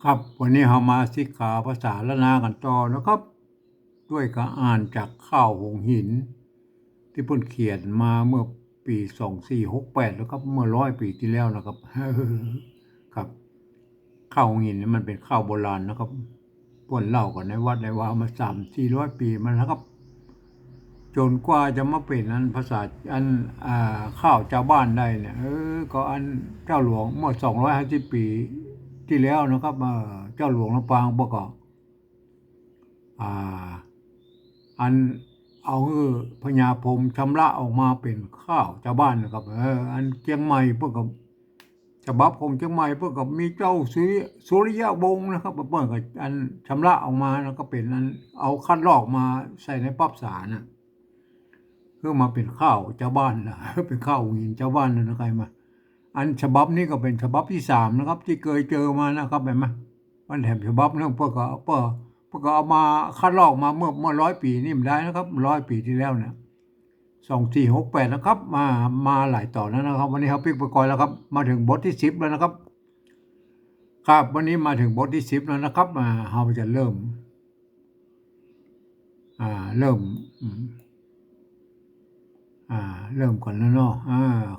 ครับวันนี้เรามาศึกษาภาษาละนากันต่อนะครับ ด้วยการอ่านจากข้าวหงหิน ที่เพิ่นเขียนมาเมื่อปี2468แล้วครับเมื่อ100 ปีที่แล้วนะครับครับข้าวหงหินนี่มันเป็นข้าวโบราณนะครับเพิ่นเล่ากันในวัดในวามา300-400 ปีมันนะครับ จนกว่าจะมาเป็นอันภาษาอันข้าวชาวบ้านได้เนี่ยก็อันเจ้าหลวงเมื่อ250 ปีที่แล้วนะครับเจ้าหลวงลำปางประกอบอ่าอันเอาพญาพรหมชำระออกมาเป็นข้าวชาวบ้านนะครับอันเชียงใหม่เพื่อกับฉบับของเชียงใหม่เพื่อกับมีเจ้าสุริยะวงศ์นะครับเพื่อนกับอันชำระออกมาแล้วก็เป็นอันเอาคัดลอกมาใส่ในปั๊บสารนะ เพื่อมาเป็นข้าวชาวบ้านนะเป็นข้าวหินชาวบ้านนะใครมาอันฉบับนี้ก็เป็นฉบับที่3นะครับที่เคยเจอมานะครับเห็นไหมมันแถมฉบับนึงเพื่อเอามาคัดลอกมาเมื่อ100 ปีนี่มันได้นะครับ100 ปีที่แล้วเนี่ย2468นะครับมาหลายต่อแล้วนะครับวันนี้เขาพิกไปก่อนแล้วครับมาถึงบทที่10แล้วนะครับครับวันนี้มาถึงบทที่10แล้วนะครับเราจะเริ่มเริ่มเริ่มก่อนแล้วเนาะ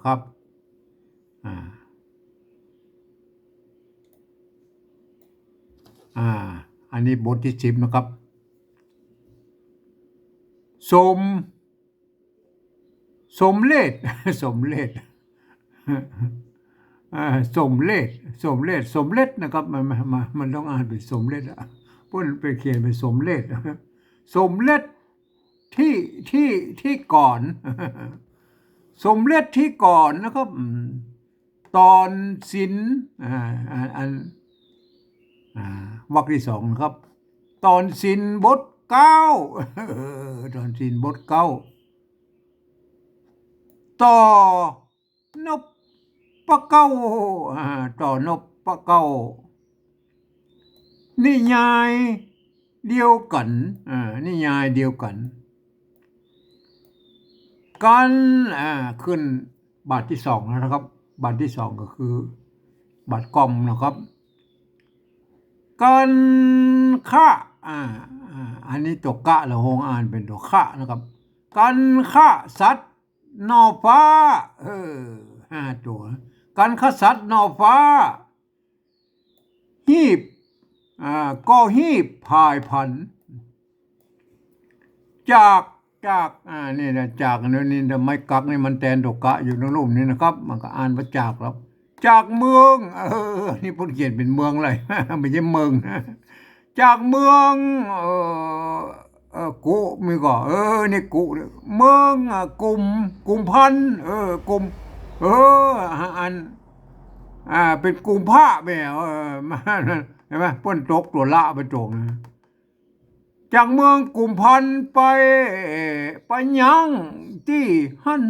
ครับอ่าอ่าอันนี้บทที่10นะครับสมสมเลศสมเลศสมเลศสมเลศนะครับมันต้องอ่านเป็นสมเลศเพราะมันไปเขียนเป็นสมเลศสมเลศที่ที่ก่อนสมเลศที่ก่อนนะครับตอนศิลอัน วรรคที่2นะครับตอนศีลบท9ตอนศีลบท9ต่อนพเก้าต่อนพเก้านิยายเดียวกันนิยายเดียวกันการขึ้นบาทที่2นะครับบาทที่2ก็คือบาทกอมนะครับกันค่าอันนี้ตัวกะเราหงอ่านเป็นตัวค่านะครับกันค่าสัตว์นอฟ้าตัวกันค่าสัตว์นอฟ้าหีบก็หีบพายพันจากนี่นะจากนี่นะไม่กักนี่มันแทนตัวกะอยู่ในรูปนี้นะครับมันก็อ่านว่าจากครับจากเมืองนี่พูดเขียนเป็นเมืองเลยไม่ใช่เมืองจากเมืองกุมีก็นี่กุเมืองกลุ่มพันกลุ่มอันเป็นกลุ่มผ้าแมวมาเห็นไหมพ้นตกตัวละไปตรงจากเมืองกลุ่มพันไปยังที่หัน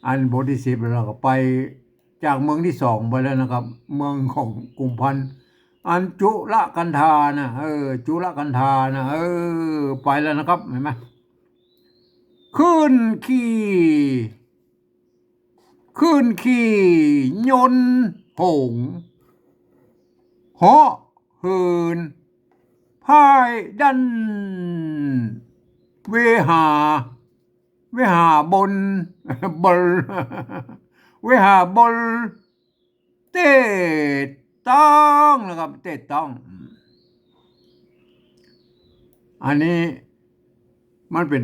อันบทที่10แล้วก็ไปจากเมืองที่2ไปแล้วนะครับเมืองของกลุ่มพันอันจุลกันธานะจุลกันธานะไปแล้วนะครับเห็นไหมขึ้นขี่ยนต์หงเหาะเหินพายดันเวหาบนบลเวหาบลเตต้องนะครับเตต้องอันนี้มันเป็น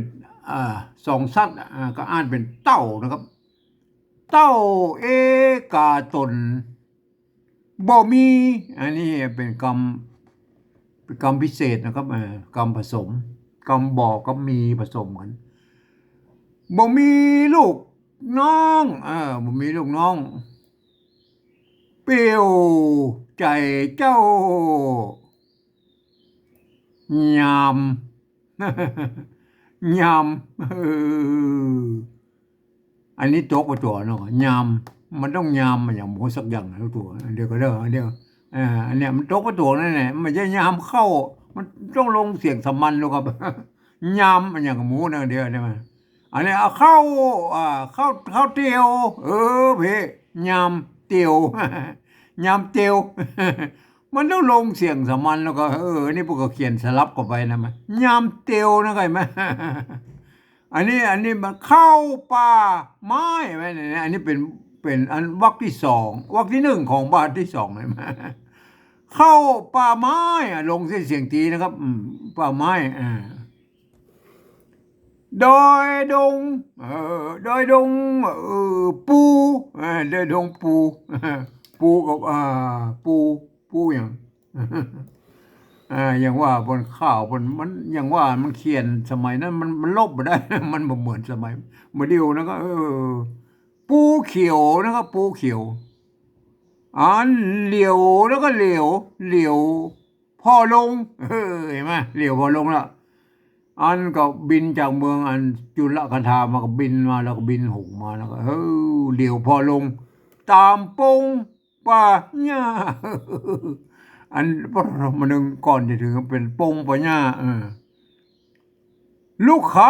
สองสัตว์ก็อ่านเป็นเต้านะครับเต้าเอกาตนบ่มีอันนี้เป็นกรรมพิเศษนะครับกรรมผสมกรรมบอกกับมีผสมกันบ่มีลูกน้องบ่มีลูกน้องเปลี่ยวใจเจ้ายามยามอันนี้ตกไปตัวเนาะยามมันต้องยามมันอย่างหมูสักอย่างทุกตัวเดี๋ยวก็เด้อเดี๋ยวอันเนี้ยมันตกไปตัวนั่นแหละมันจะยามเข้ามันต้องลงเสียงสมันลูกครับยามมันอย่างหมูนะเดี๋ยวได้ไหมอันนี้เอาเข้าเตียวเพยามเตียว ยามเตียวมันต้องลงเสียงสามัญแล้วก็นี่พวกก็เขียนสลับเข้าไปนะมันยามเตียวนะไงไหมอันนี้มันเข้าป่าไม้ไหมเนี่ยอันนี้เป็นอันวรรคที่สองวรรคที่หนึ่งของบาทที่สองเลยมาเข้าป่าไม้ลงเสียงตีนะครับป่าไม้ดอยดงดอยดงปูดอยดงปูปูกับปูอย่างอย่างว่าบนข้าวบนมันอย่างว่ามันเขียนสมัยนั้นมันลบไม่ได้ มันบ่เหมือนสมัยเมื่อเดียวนะครับปูเขียวนะครับปูเขียวเหลียวแล้วก็เหลียวพ่อลงเห็นไหมเหลียวพ่อลงแล้วอันก็บินจากเมืองอันจุลกันธามาก็บินมาแล้วก็บินหงมาแล้วก็เหลียวพ่อลงตามปงป่าเนี่ยอันพระมนึงก่อนจะถึงเป็นปงปัญญาลูกค้า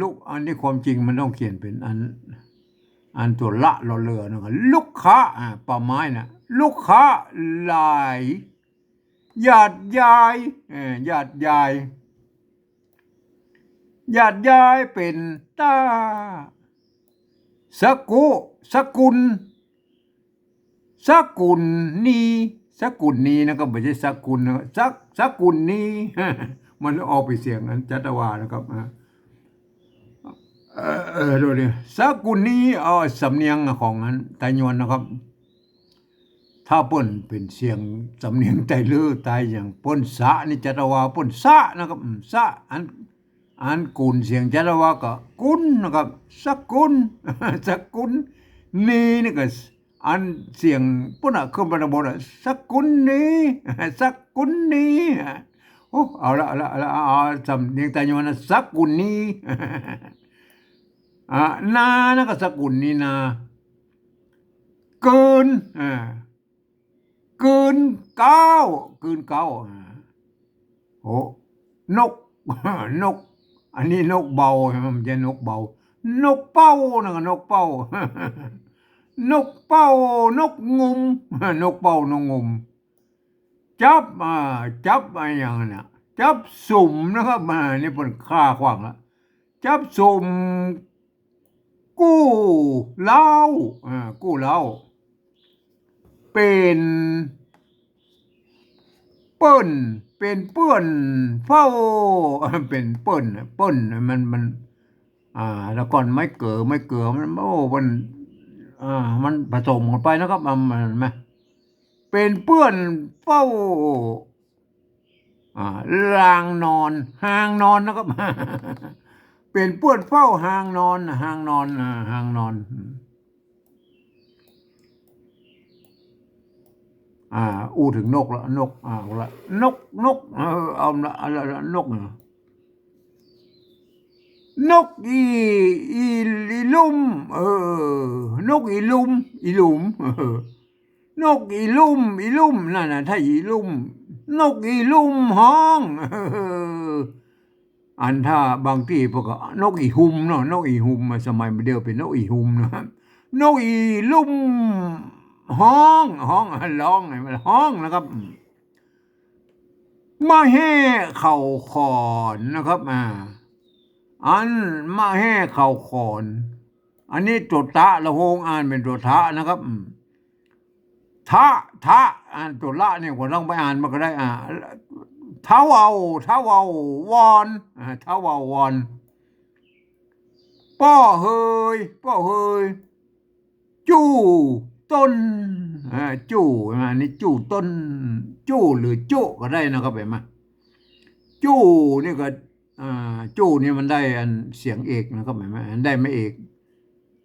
ลูกอันนี้ความจริงมันต้องเขียนเป็นอันตัวละรอเรือนะครับลูกค้าป่าไม้นะลูกค้าหลายญาติยายญาติยายญาติยายเป็นตาสกุลนี้นะครับไม่ใช่สกุลนะสกุลนี้ มันออกไปเสียงนั้นจัตวานะครับดูดิสกุลนี้สำเนียงของนั้นไตยวนนะครับ ถ้าเปิ้นเป็นเสียงสำเนียงไตลือไตอย่างเปิ้นสะนี่จัตวาเปิ้นสะนะครับสะอันกุลเสียงจัตวาก็กุลนะครับสกุล สกุลนี่ก็อันเสียงปุ่นขึ้นไปบนสกุลนี้สกุลนี้โอ้เอาละสำเนียงไตยวนสกุลนี้นานะก็สกุลนี้นาเกินเก้าโอ้นก อันนี้นกเบามันจะนกเบานกเป้านะนกเป้านกเป้านกงุมนกเป้านกงุมจับอะไรอย่างนั้นนะจับสุ่มนะครับนี่เป็นค่าขวางละจับสุ่มกู้เหล้าเป็นเปิ้นเฝ้าเป็นเปิ้นมันแล้วก่อนไม่เกิดมันมันผสมกันไปนะครับมันไหมเป็นเปื้อนเฝ้าลางนอนห้างนอนนะครับ เป็นเปื้อนเฝ้าห้างนอนอู้ถึงนกแล้วนกละนกเอาละนกนกอีลุ่มนกอีลุ่มนกอีลุ่มนั่นน่ะถ้าอีลุ่มนกอีลุ่มห้องอันถ้าบางที่พวกนกอีหุมเนาะนกอีหุมสมัยเดียวเป็นนกอีหุมนะครับนกอีลุ่มห้องร้องไงมันห้องนะครับมาแห่เข่าขอนนะครับอันมาแห่เข่าขอนอันนี้ตัวตะละโหงอ่านเป็นตัวทะนะครับทะอ่านตัวละเนี่ยก็ต้องไปอ่านมันก็ได้เท้าเอาวอนเท้าเอาวอนป้อเฮยจู้ต้นจู้นี่จู้ต้นจู้หรือจุก็ได้นะครับเห็นไหมจู้นี่ก็จู้นี่มันได้อันเสียงเอกนะครับเห็นไหมได้ไม่เอก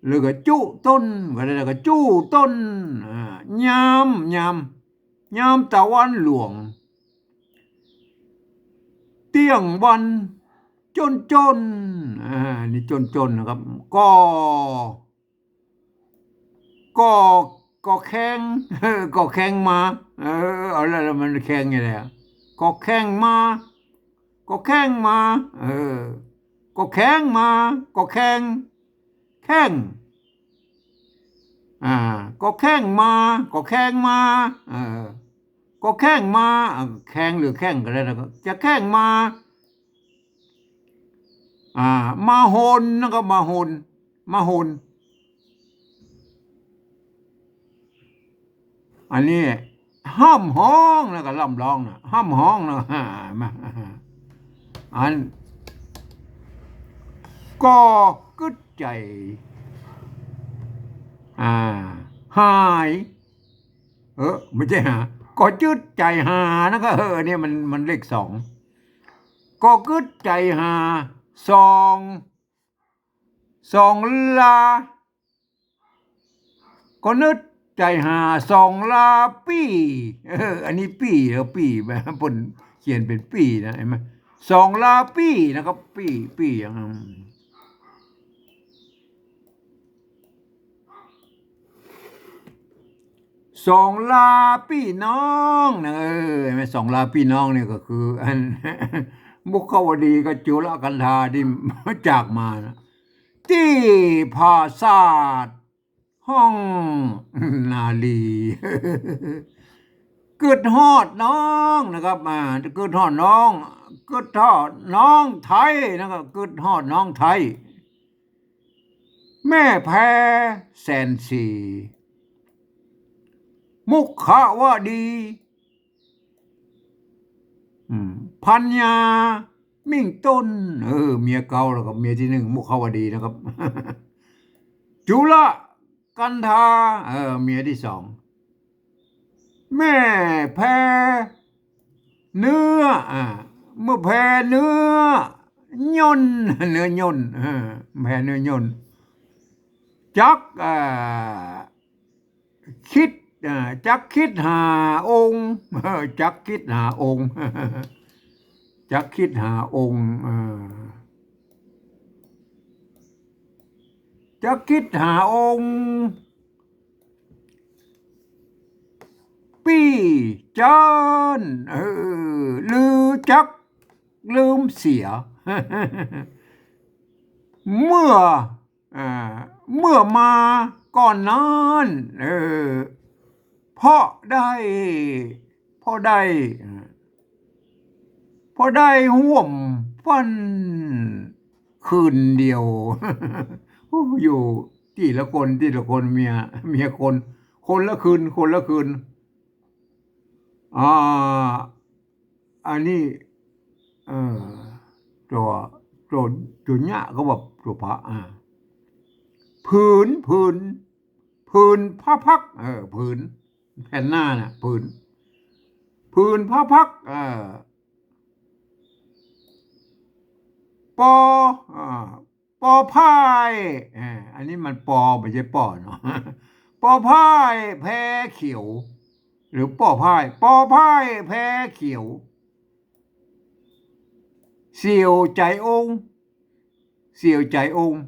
หรือก็จู้ต้นก็ได้แล้วก็จู้ต้นยามตะวันหลวงเตี้ยงวันจนนี่จนนะครับก็แข้งมาเอาแล้วมันแข้งยังไงก็แข้งมาก็แข้ง อ่าก็แข้งมาก็แข้งมาเออก็แข้งมาแข้งหรือแข้งก็ได้แล้วก็จะแข้งมาอ่ามาหนนะครับมาหนมาหนอันนี้ห้ามห้องแล้วก็ล่ำร้องนะห้ามห้องนะมาอันก็กึดใจอ่าหายไม่ใช่หาก็จืดใจหานะก็เนี่ยมันเลขสองก็กึดใจหาสองสองลาก็นึกใจหาสองลาปี้อันนี้ปี้แล้วปี้แบบปนเขียนเป็นปี้นะเห็นไหมสองลาปี้นะครับปี้อย่างนั้นสองลาพี่น้องนะเห็นไหมสองลาพี่น้องเนี่ยก็คืออันมุขวดีกับจุลกันธาที่จากมานะที่ภาษาทห้องนาลีเกิดฮอดน้องนะครับเกิดฮอดน้องเกิดฮอดน้องไทยนะครับเกิดฮอดน้องไทยแม่แพ้แสนสีมุขวดีพัญญามิ่งต้นเมียเก่าแล้วกับเมียที่หนึ่งมุขวดีนะครับจุลกันธาเมียที่สองแม่แพ้เนื้อเมื่อแพ้เนื้อย่นเนื้อย่นแพ้เนื้อย่นจักคิดจักคิดหาองค์จักคิดหาองค์จักคิดหาองค์จักคิดหาองค์ปี้จานลือจักลืมเสียเมื่อเมื่อมาก่อนนั้นพ่อได้พ่อได้พ่อได้ห่วมฟันคืนเดียวอยู่ที่ละคนที่ละคนเมียคนละคืนคนละคืนอ่าอันนี้เออตัวตัวตัวเนี้ยก็แบบตัวพระผืนผ้าพักผืนแผ่นหน้าน่ะผืนผ้าพักปอปอพายอันนี้มันปอไม่ใช่ปอเนาะปอพายแพ้เขียวหรือปอพายแพ้เขียวเสี่ยวใจองค์เสี่ยวใจองค์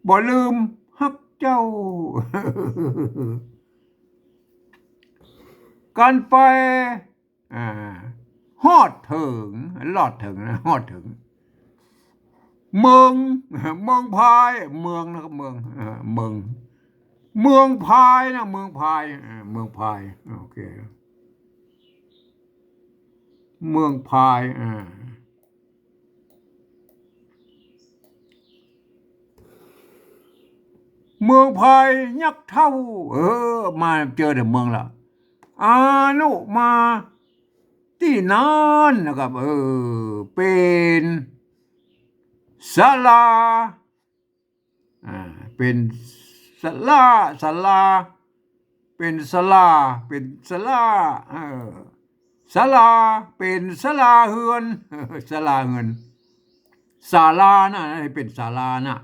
บ่ลืมฮักเจ้ากันไปฮอดถึงลอดถึงนะฮอดถึงเมืองพายเมืองนะครับเมืองเมืองพายนะเมืองพายเมืองพายโอเคเมืองพายเมืองพายยักษ์เท่ามาเจอแต่เมืองละอานุมาที่นั้นนะครับเป็นศาลาเป็นศาลาเป็นศาลาเป็นศาลาศาลาเป็นศาลาเฮือนศาลาเงินศาลานะเป็นศาลานะ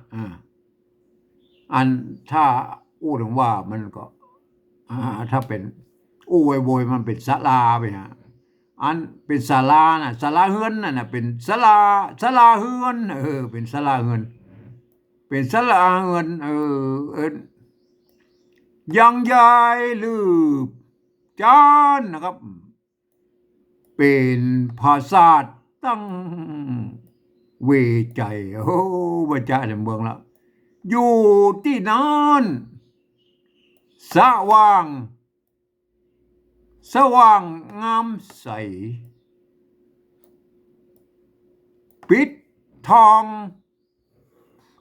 อันถ้าอู้ถึงว่ามันก็ถ้าเป็นอู้ไวโวยมันเป็นศาลาไปฮะอันเป็นศาลาน่ะศาลาเฮือนน่ะเป็นศาลาเฮือนเป็นศาลาเฮือนเป็นศาลาเฮือนยังยายลืบจานนะครับ เป็นภาษาตั้งเวใจโอ้บรรจาในเมืองละอยู่ที่นั้น สว่างสว่างงามใสปิดทอง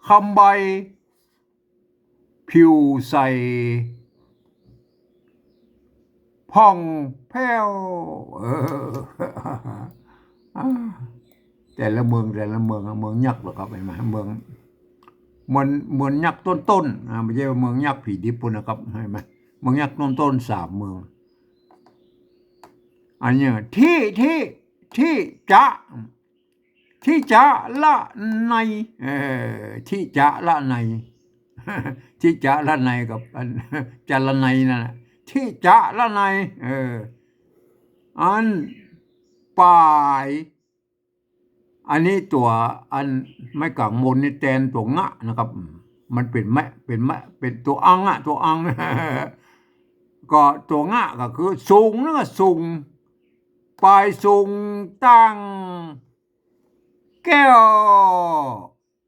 คำใบผิวใสพ่องแผ้วแต่ละเมืองเมืองยักษ์หรอครับเห็นไหมเมืองเหมือนยักษ์ต้นไม่ใช่เมืองยักษ์ผีดิบนะครับเห็นไหมเมืองยักษ์ต้น3 เมืองอันนี้ที่จะละในที่จะละในที่จะละในกับจะละในนั่นแหละที่จะละในอันปลายอันนี้ตัวอันไม่กังมนนี่แทนตัวงะนะครับมันเป็นแมเป็นตัวอังตัวอังก็ตัวงะก็คือสูงนั่นก็สูงปลายสูงตั้งแก้ว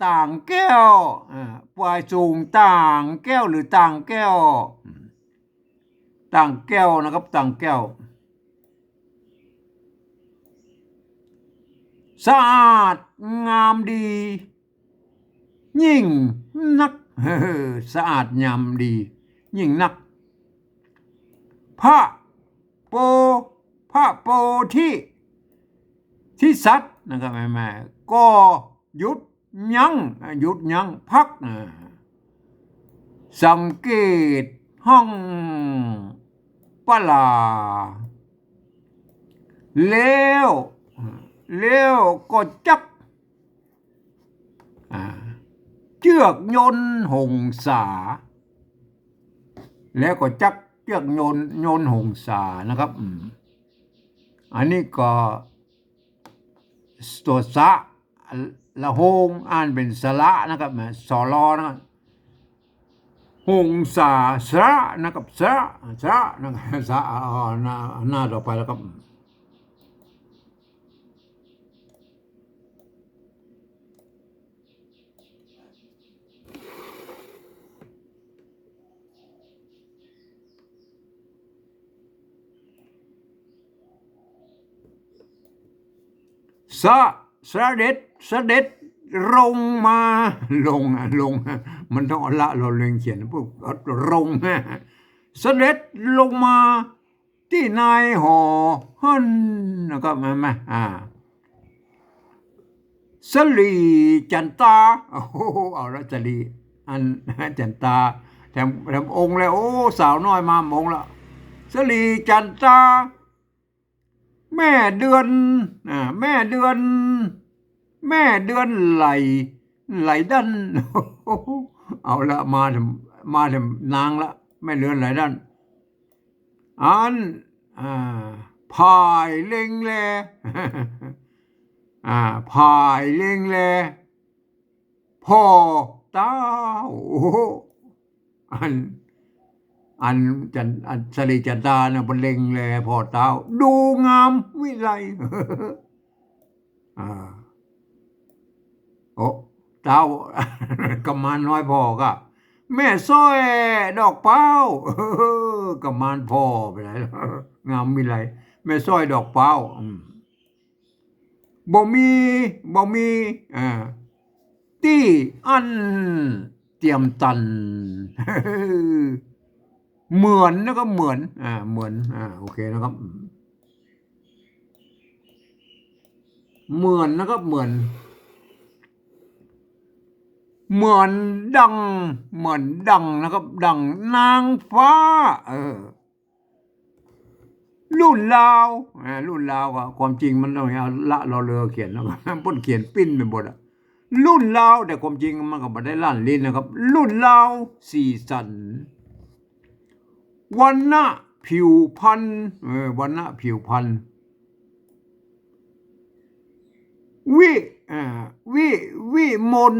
ต่างแก้วปลายสูงต่างแก้วหรือต่างแก้วต่างแก้วนะครับต่างแก้วสะอาดงามดียิ่งนักสะอาดงามดียิ่งนักพระโปที่สัตว์นะครับแม่ก็หยุดยั้งพักสังเกตห้องปลาแล้วก็จักเชือกยนต์หงสาแล้วก็จักเชือกยนต์หงสานะครับอันนี้ก็ตัวสะละหงอ่านเป็นสระนะครับสอลอนะครับหงสาสระนะครับสระนะครับสระหน้าต่อไปแล้วครับเสด็จลงมาลงมันต้องละเราเรียงเขียนพวกลงเสด็จลงมาที่นายหอหันนะครับมาสลีจันตาเอาละสลีอันจันตาแถมองค์แล้วโอ้สาวน้อยมามงละสลีจันตาแม่เดือนไหลดันเอาละมาทำนางละแม่เดือนไหลดันอันพายเล็งแลพายเล็งแลพ่อเต้าอันสลีจันตาเนี่ยเป็นเล็งแลพ่อเต้าดูงามวิไลโอ้เต้ากำมานน้อยพ่อก็แม่ซ้อยดอกเป้ากำมานพ่อไปไหนงามวิไลแม่ซ้อยดอกเป้าบ่มีที่อันเตรียมตันเหมือนนะครับเหมือนโอเคนะครับเหมือนนะครับเหมือนดังนะครับดังนางฟ้ารุ่นลาวก็ความจริงมันต้องเอาละเราเรือเขียนนะครับพ้นเขียนปิ้นไปหมดรุ่นลาวแต่ความจริงมันก็ไม่ได้ลั่นลิ้นนะครับรุ่นลาวสีสันวันณะผิวพรรณวันณะผิวพรรณวิมล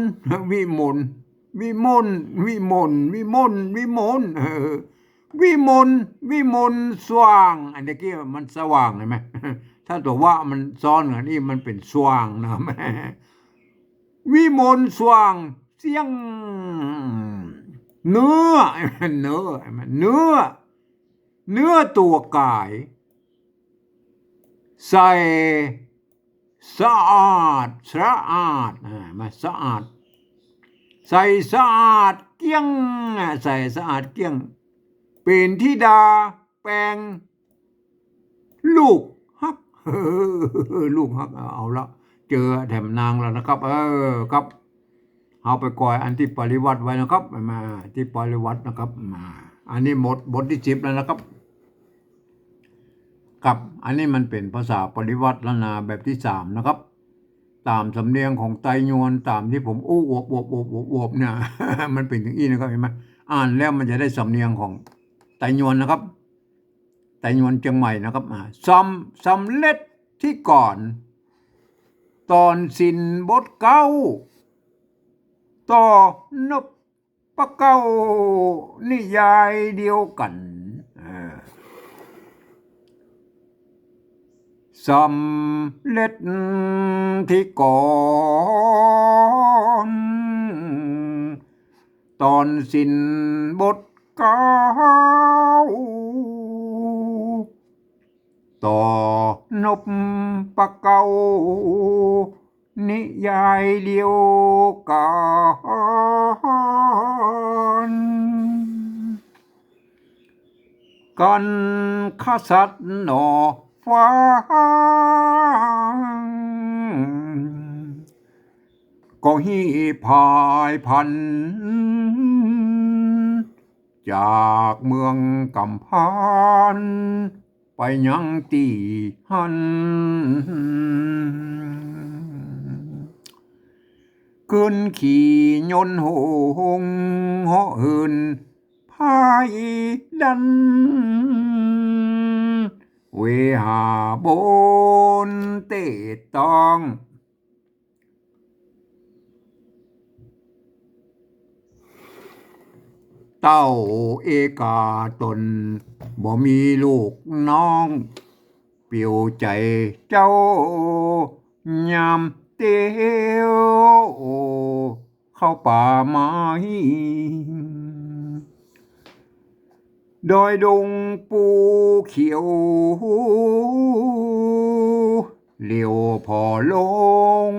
สว่างอันนี้มันสว่างเห็นไหมถ้าตัวว่ามันซ้อนกันนี่มันเป็นสว่างนะครับวิมลสว่างเสียง เนื้อเนื้อเนื้อเนื้อตัวกายใส่สะอาดสะอาดมาสะอาดใส่สะอาดเกี้ยงใส่สะอาดเกี้ยงเป็นธิดาแปลงลูกฮักลูกฮักเอาละเจอแถมนางแล้วนะครับครับเอาไปก่อยอันที่ปริวัติไว้นะครับมาที่ปริวัตินะครับมาอันนี้หมดบทที่10แล้วนะครับครับอันนี้มันเป็นภาษาปริวัติล้านนาแบบที่3นะครับตามสำเนียงของไตยวนตามที่ผมอู้อวบเนี่ย มันเป็นอย่างนี้นะครับเห็นไหมอ่านแล้วมันจะได้สำเนียงของไตยวนนะครับไตยวนเชียงใหม่นะครับสำเร็จที่ก่อนตอนสินบทเก้าต่อนบปะเก้านิยายเดียวกันสำเร็จที่ก่อนตอนสินบทเก้าต่อนบปะเก้านิยายเดียวกันกันขสัตหนอฟ้าก็ฮีพายพันจากเมืองกำพานไปยังตีหันขึ้นขี่ยนต์หงเหาะเหินพายดันเวหาบนเตตองเต้าเอกาตนบ่มีลูกน้องเปี่ยวใจเจ้ายามเตียวเข้าป่าไม้ดอยดงปูเขียวเหลียวพอลง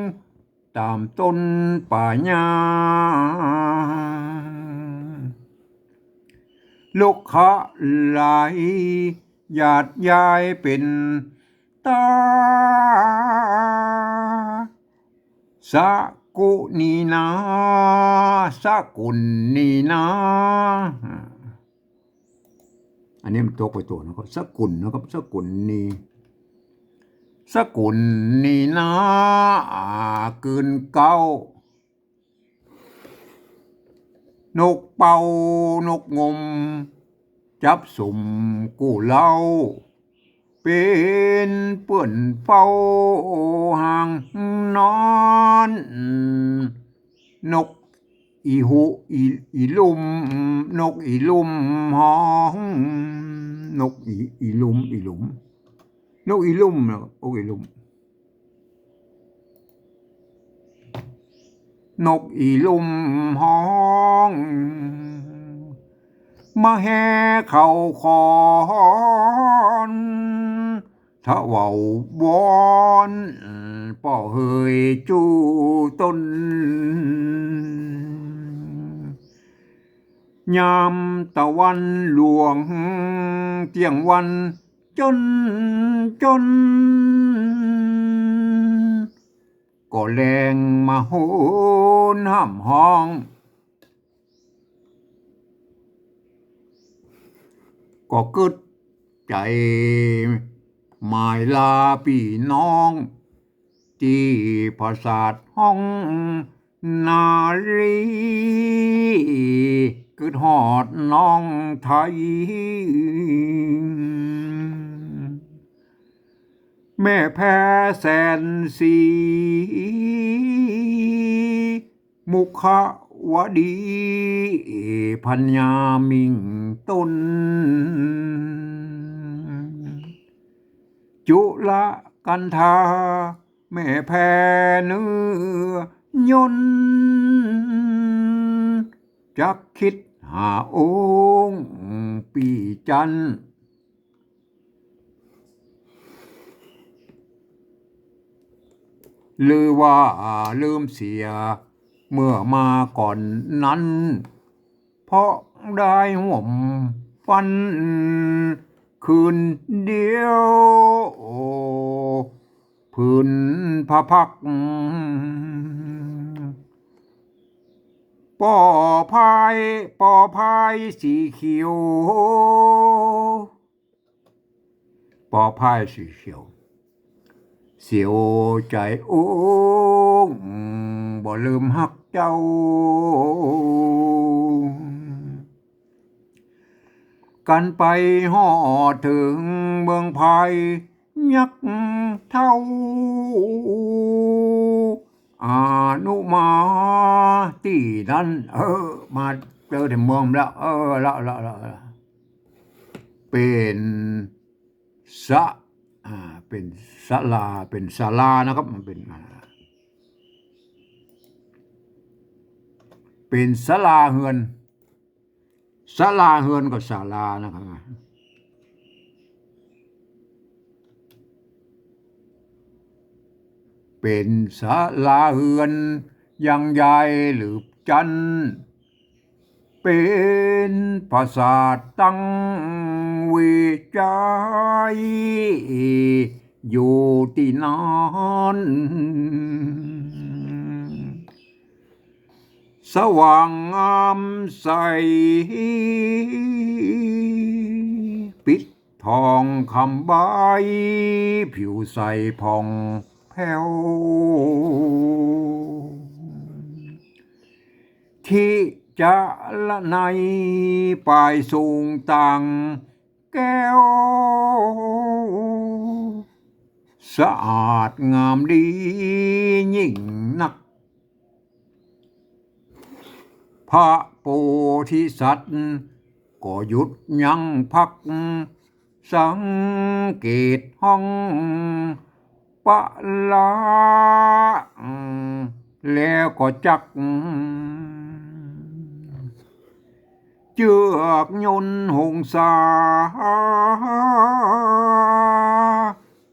ตามต้นป่าหญ้าลูกคะไหลหยาดยายเป็นตาสะกุนีนาสะกุลนีนาอันนี้มันตกไปตัวนะครับสกุลนะครับสกุลนีสกุลนีนาเกินเก้านกเป่านกงมจับสุ่มกู้เล่าเป็นเปื่อนเฝ้าห่างนอนนกอีหูอีลุมนกอีลุมห้องนกอีลุมนกอีลุมนะครับนกอีลุมนกอีลุมห้องมาแห่เข้าคอนถ้าเว้าวอนป่อเฮยจูต้นยามตะวันหลวงเที่ยงวันจนก็แรงมาโหนห้ำห้องก็กึดใจหมายลาพี่น้องที่ปราสาทห้องนารีกึดหอดน้องไทยแม่แพ้แสนสีมุขวดีพัญญามิงต้นจุลกันธาแม่แพ้เนื้อยนจักคิด องค์ปีจันทร์หรือว่าลืมเสียเมื่อมาก่อนนั้นเพราะได้ห่วมฟันคืนเดียวพื้นพระพักปอพายสีเขียวปอพายสีเขียวเสียวใจโอ้บ่ลืมฮักเจ้ากันไปฮอดถึงเมืองไผ่ยักเท่าอานุมาที่นั้นมาเจอแต่เมืองแล้วละเป็นสะเป็นศาลานะครับมันเป็นศาลาเฮือนกับศาลานะครับเป็นศาลาเฮือนยังใหญ่หรือจันเป็นปราสาทตั้งวิจัยอยู่ที่นั้นสว่างงามใสปิดทองคำใบผิวใสผ่องแผ้วที่จะละในปลายสูงต่างแก้วสะอาดงามดียิ่งนักพระโพธิสัตว์ก็หยุดยั้งพักสังเกตห้องปะลาแล้วก็จักเจือกยนต์หงสา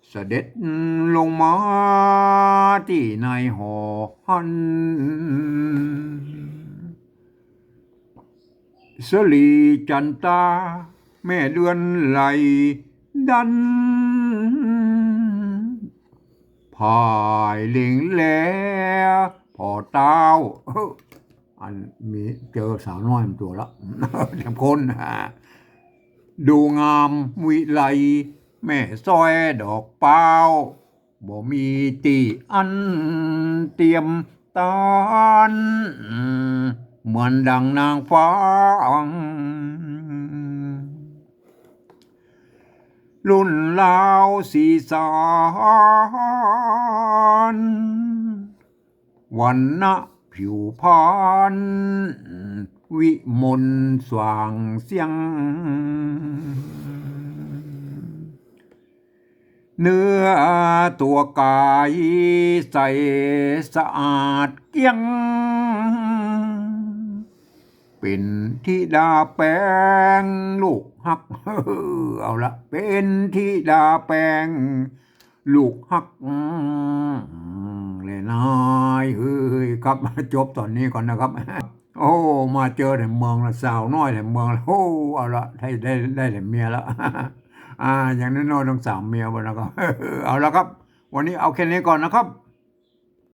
เสด็จลงมาที่ในหอหันสลีจันตาแม่เดือนไหลดันพายเล็งแล้วพอเต้าอันมีเจอสาวน้อยมันตัวละเต็มคนดูงามวิไลแม่ซอยดอกเปล่าบ่มีตีอันเตรียมตานเหมือนดังนางฟ้ารุ่นลาวสีสานวันนะผิวพรรณวิมลสว่างเสียงเนื้อตัวกายใสสะอาดเกี้ยงเป็นธิดาแปลงลูกฮักเอาละเป็นธิดาแปลงลูกฮักเลยนายเฮ้ยครับจบตอนนี้ก่อนนะครับโอ้มาเจอแต่เมืองละสาวน้อยแต่เมืองละโอ้เอาละได้แต่เมียแล้วอย่างน้อยๆต้อง3 เมียบ่นะครับเอาละครับวันนี้เอาแค่นี้ก่อนนะครับ